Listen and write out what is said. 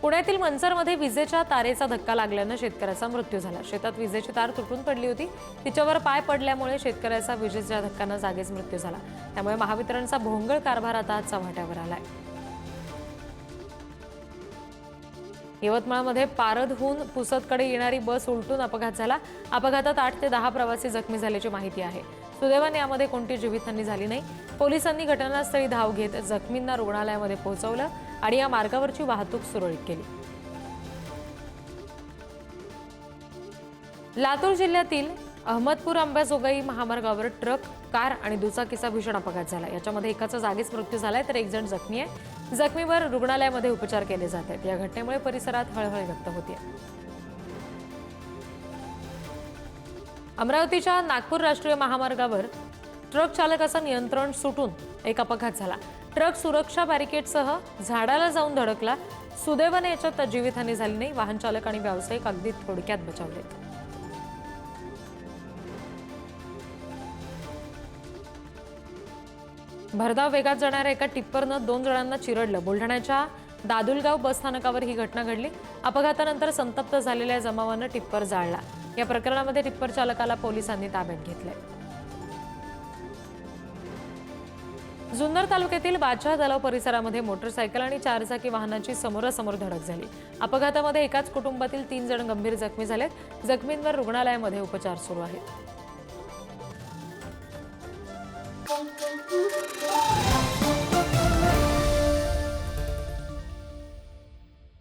पुण्यातील मनसरमध्ये विजेच्या तारेचा धक्का लागल्यानं शेतकऱ्याचा मृत्यू झाला। शेतात विजेची तार तुटून पडली होती, तिच्यावर पाय पडल्यामुळे शेतकऱ्याचा विजेच्या धक्क्यानं जागीच मृत्यू झाला। त्यामुळे महावितरणचा भोंगळ कारभार आता चव्हाट्यावर आलाय। यवतमाळमध्ये पारधहून पुसदकडे येणारी बस उलटून अपघात झाला। अपघातात 8 ते 10 प्रवासी जखमी झाल्याची माहिती आहे। सुदैवाने यामध्ये कोणती जीवितहानी झाली नाही। पोलिसांनी घटनास्थळी धाव घेत जखमींना रुग्णालयामध्ये पोहोचवलं आणि या मार्गावरची वाहतूक सुरळीत केली। लातूर जिल्ह्यातील अहमदपूर अंबाजोगाई महामार्गावर ट्रक, कार आणि दुचाकीचा भीषण अपघात झाला। याच्यामध्ये एकाचा जागीच मृत्यू झालाय तर एक जण जखमी आहे। जखमीवर रुग्णालयामध्ये उपचार केले जात आहेत। या घटनेमुळे परिसरात हळहळ व्यक्त होते। अमरावतीच्या नागपूर राष्ट्रीय महामार्गावर ट्रक चालकाचा नियंत्रण सुटून एक अपघात झाला। ट्रक सुरक्षा बॅरिकेडसह झाडाला जाऊन धडकला। सुदैवाने याच्यात जीवितहानी झाली नाही। वाहन चालक आणि व्यावसायिक अगदी थोडक्यात बचावले। भरधाव वेगात जाणाऱ्या एका टिप्परनं 2 जणांना चिरडलं। बुलढाण्याच्या दादुलगाव बस स्थानकावर ही घटना घडली। अपघातानंतर संतप्त झालेल्या जमावानं टिप्पर जाळला। या प्रकरणामध्ये टिप्पर चालकाला पोलिसांनी ताब्यात घेतलंय। जुन्नर तालुक्यातील बाचा तलाव परिसरामध्ये मोटरसायकल आणि 4 चाकी वाहनाची समोरासमोर धडक झाली। अपघातामध्ये एकाच कुटुंबातील 3 जण गंभीर जखमी झालेत। जखमींवर रुग्णालयामध्ये उपचार सुरू आहेत।